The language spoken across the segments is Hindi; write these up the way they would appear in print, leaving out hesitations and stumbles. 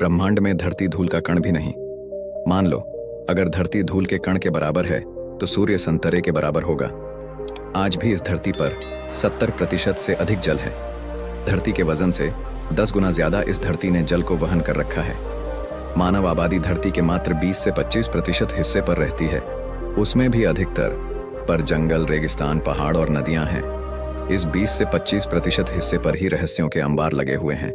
ब्रह्मांड में धरती धूल का कण भी नहीं। मान लो अगर धरती धूल के कण के बराबर है तो सूर्य संतरे के बराबर होगा। आज भी इस धरती पर 70% से अधिक जल है। धरती के वजन से 10 गुना ज्यादा इस धरती ने जल को वहन कर रखा है। मानव आबादी धरती के मात्र 20 से 25% हिस्से पर रहती है, उसमें भी अधिकतर पर जंगल, रेगिस्तान, पहाड़ और नदियां हैं। इस 20 से 25% हिस्से पर ही रहस्यों के अंबार लगे हुए हैं।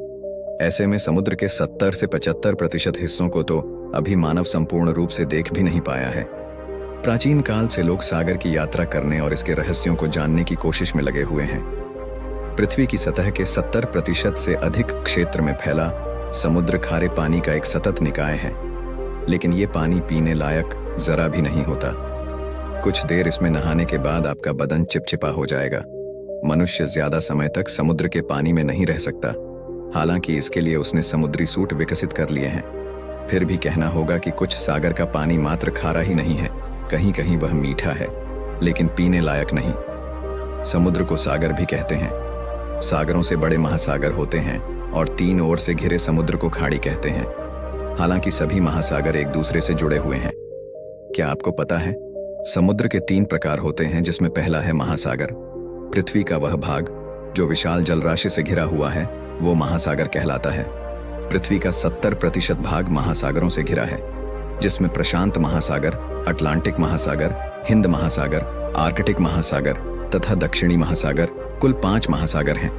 ऐसे में समुद्र के 70 से 75% हिस्सों को तो अभी मानव संपूर्ण रूप से देख भी नहीं पाया है। प्राचीन काल से लोग सागर की यात्रा करने और इसके रहस्यों को जानने की कोशिश में लगे हुए हैं। पृथ्वी की सतह के 70% से अधिक क्षेत्र में फैला समुद्र खारे पानी का एक सतत निकाय है, लेकिन ये पानी पीने लायक जरा भी नहीं होता। कुछ देर इसमें नहाने के बाद आपका बदन चिपचिपा हो जाएगा। मनुष्य ज्यादा समय तक समुद्र के पानी में नहीं रह सकता, हालांकि इसके लिए उसने समुद्री सूट विकसित कर लिए हैं। फिर भी कहना होगा कि कुछ सागर का पानी मात्र खारा ही नहीं है, कहीं कहीं वह मीठा है, लेकिन पीने लायक नहीं। समुद्र को सागर भी कहते हैं। सागरों से बड़े महासागर होते हैं और 3 ओर से घिरे समुद्र को खाड़ी कहते हैं। हालांकि सभी महासागर एक दूसरे से जुड़े हुए हैं। क्या आपको पता है समुद्र के 3 प्रकार होते हैं, जिसमें पहला है महासागर। पृथ्वी का वह भाग जो विशाल जलराशि से घिरा हुआ है वो महासागर कहलाता है। पृथ्वी का 70% भाग महासागरों से घिरा है, जिसमें प्रशांत महासागर, अटलांटिक महासागर, हिंद महासागर, आर्कटिक महासागर तथा दक्षिणी महासागर, कुल 5 महासागर हैं।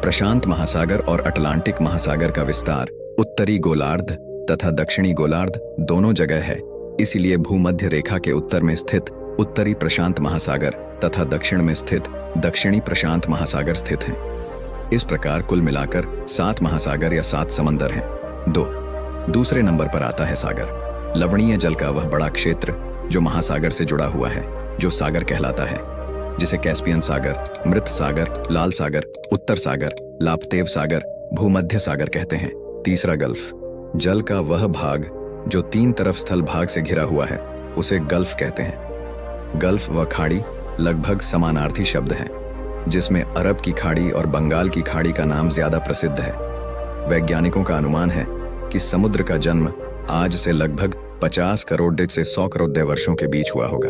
प्रशांत महासागर और अटलांटिक महासागर का विस्तार उत्तरी गोलार्ध तथा दक्षिणी गोलार्ध दोनों जगह है, इसीलिए भूमध्य रेखा के उत्तर में स्थित उत्तरी प्रशांत महासागर तथा दक्षिण में स्थित दक्षिणी प्रशांत महासागर स्थित हैं। इस प्रकार कुल मिलाकर 7 महासागर या 7 समंदर हैं। दूसरे नंबर पर आता है सागर। लवणीय जल का वह बड़ा क्षेत्र जो महासागर से जुड़ा हुआ है, जो सागर कहलाता है, जिसे कैस्पियन सागर, मृत सागर, लाल सागर, उत्तर सागर, लापतेव सागर, भूमध्य सागर कहते हैं। तीसरा गल्फ। जल का वह भाग जो 3 तरफ स्थल भाग से घिरा हुआ है उसे गल्फ कहते हैं। गल्फ व खाड़ी लगभग समानार्थी शब्द हैं, जिसमें अरब की खाड़ी और बंगाल की खाड़ी का नाम ज्यादा प्रसिद्ध है। वैज्ञानिकों का अनुमान है कि समुद्र का जन्म आज से लगभग 50 करोड़ से 100 करोड़ वर्षों के बीच हुआ होगा।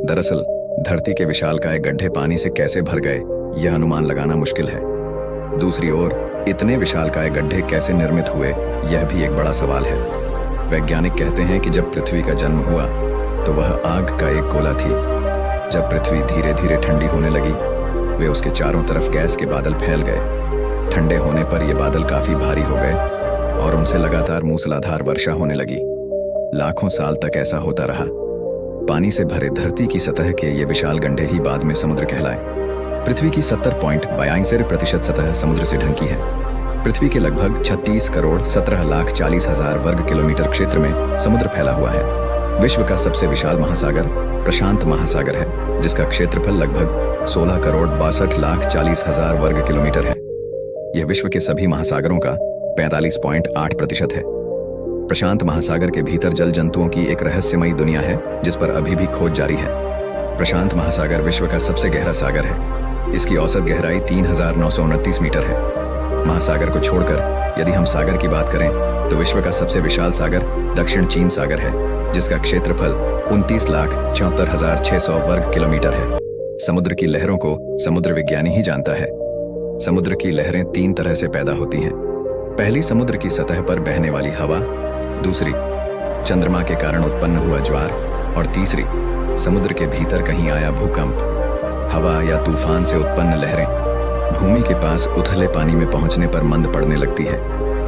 दरअसल धरती के विशालकाय गड्ढे पानी से कैसे भर गए यह अनुमान लगाना मुश्किल है। दूसरी ओर इतने विशालकाय गड्ढे कैसे निर्मित हुए यह भी एक बड़ा सवाल है। वैज्ञानिक कहते हैं कि जब पृथ्वी का जन्म हुआ तो वह आग का एक गोला थी। जब पृथ्वी धीरे धीरे ठंडी होने लगी, वे उसके चारों तरफ गैस के बादल फैल गए। ठंडे होने पर ये बादल काफी भारी हो गए और उनसे लगातार मूसलाधार वर्षा होने लगी। लाखों साल तक ऐसा होता रहा। पानी से भरे धरती की सतह के ये विशाल गड्ढे ही बाद में समुद्र कहलाए। पृथ्वी की 70.72% सतह समुद्र से ढकी है। पृथ्वी के लगभग 36 करोड़ 17,40,000 वर्ग किलोमीटर क्षेत्र में समुद्र फैला हुआ है। विश्व का सबसे विशाल महासागर प्रशांत महासागर है, जिसका क्षेत्रफल लगभग 16 करोड़ 62,40,000 वर्ग किलोमीटर है। यह विश्व के सभी महासागरों का 45.8% है। प्रशांत महासागर के भीतर जल जंतुओं की एक रहस्यमयी दुनिया है, जिस पर अभी भी खोज जारी है। प्रशांत महासागर विश्व का सबसे गहरा सागर है। इसकी औसत गहराई 3,929 मीटर है। महासागर को छोड़कर यदि हम सागर की बात करें तो विश्व का सबसे विशाल सागर दक्षिण चीन सागर है, जिसका क्षेत्रफल 29,74,600 वर्ग किलोमीटर है। समुद्र की लहरों को समुद्र विज्ञानी ही जानता है। समुद्र की लहरें 3 तरह से पैदा होती हैं। पहली समुद्र की सतह पर बहने वाली हवा, दूसरी चंद्रमा के कारण उत्पन्न हुआ ज्वार और तीसरी समुद्र के भीतर कहीं आया भूकंप। हवा या तूफान से उत्पन्न लहरें भूमि के पास उथले पानी में पहुंचने पर मंद पड़ने लगती है।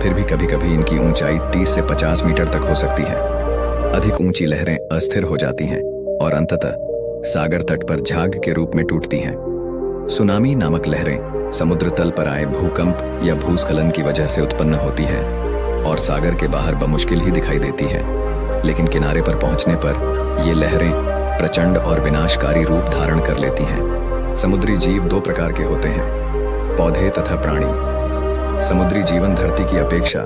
फिर भी कभी कभी इनकी ऊंचाई 30 से 50 मीटर तक हो सकती है। अधिक ऊंची लहरें अस्थिर हो जाती हैं और अंततः सागर तट पर झाग के रूप में टूटती हैं। सुनामी नामक लहरें समुद्र तल पर आए भूकंप या भूस्खलन की वजह से उत्पन्न होती है और सागर के बाहर बमुश्किल ही दिखाई देती है, लेकिन किनारे पर पहुंचने पर ये लहरें प्रचंड और विनाशकारी रूप धारण कर लेती हैं। समुद्री जीव 2 प्रकार के होते हैं, पौधे तथा प्राणी। समुद्री जीवन धरती की अपेक्षा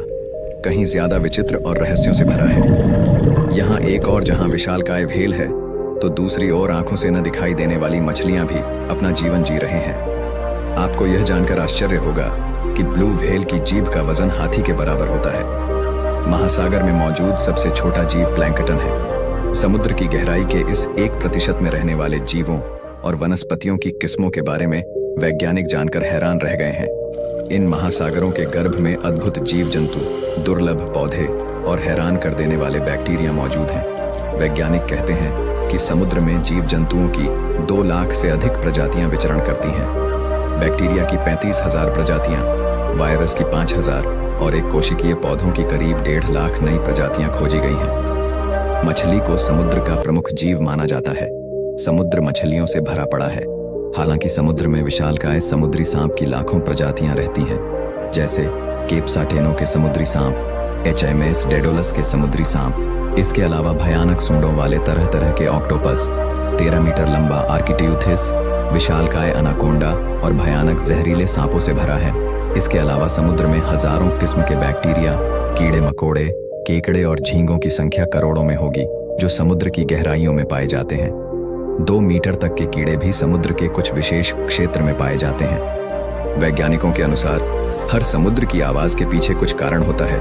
कहीं ज्यादा विचित्र और रहस्यों से भरा है। यहाँ एक और जहाँ विशालकाय व्हेल है, तो दूसरी ओर आंखों से न दिखाई देने वाली मछलियां भी अपना जीवन जी रहे हैं। आपको यह जानकर आश्चर्य होगा कि ब्लू व्हेल की जीभ का वजन हाथी के बराबर होता है। महासागर में मौजूद सबसे छोटा जीव प्लैंकटन है। समुद्र की गहराई के इस 1% में रहने वाले जीवों और वनस्पतियों की किस्मों के बारे में वैज्ञानिक जानकर हैरान रह गए हैं। इन महासागरों के गर्भ में अद्भुत जीव जंतु, दुर्लभ पौधे और हैरान कर देने वाले बैक्टीरिया मौजूद हैं। वैज्ञानिक कहते हैं कि समुद्र में जीव जंतुओं की 2 लाख से अधिक प्रजातियां विचरण करती हैं। बैक्टीरिया की 35,000 प्रजातियां, वायरस की 5,000 और एक कोशिकीय पौधों की करीब 1.5 लाख नई प्रजातियां खोजी गई हैं। मछली को समुद्र का प्रमुख जीव माना जाता है। समुद्र मछलियों से भरा पड़ा है। हालांकि समुद्र में विशालकाय समुद्री सांप की लाखों प्रजातियां रहती हैं, जैसे केप साटेनो के समुद्री सांप, HMS डेडोलस के समुद्री सांप। इसके अलावा भयानक सूंडों वाले तरह तरह के ऑक्टोपस, 13 मीटर लंबा आर्किट्यूथिस, विशालकाय अनाकोंडा और भयानक जहरीले सांपों से भरा है। इसके अलावा समुद्र में हजारों किस्म के बैक्टीरिया, कीड़े मकोड़े, केकड़े और झींगों की संख्या करोड़ों में होगी, जो समुद्र की गहराइयों में पाए जाते हैं। 2 मीटर तक के कीड़े भी समुद्र के कुछ विशेष क्षेत्र में पाए जाते हैं। वैज्ञानिकों के अनुसार हर समुद्र की आवाज के पीछे कुछ कारण होता है।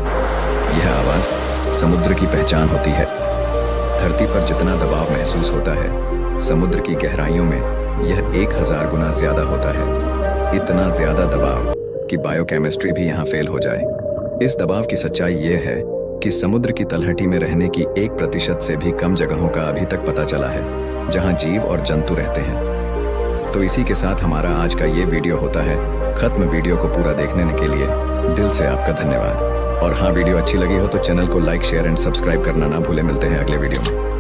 यह आवाज समुद्र की पहचान होती है। धरती पर जितना दबाव महसूस होता है, समुद्र की गहराइयों में यह 1000 गुना ज्यादा होता है। इतना ज्यादा दबाव कि बायोकेमिस्ट्री भी यहाँ फेल हो जाए। इस दबाव की सच्चाई यह है कि समुद्र की तलहटी में रहने की 1% से भी कम जगहों का अभी तक पता चला है जहां जीव और जंतु रहते हैं। तो इसी के साथ हमारा आज का ये वीडियो होता है खत्म। वीडियो को पूरा देखने के लिए दिल से आपका धन्यवाद। और हाँ, वीडियो अच्छी लगी हो तो चैनल को लाइक, शेयर एंड सब्सक्राइब करना ना भूले। मिलते हैं अगले वीडियो में।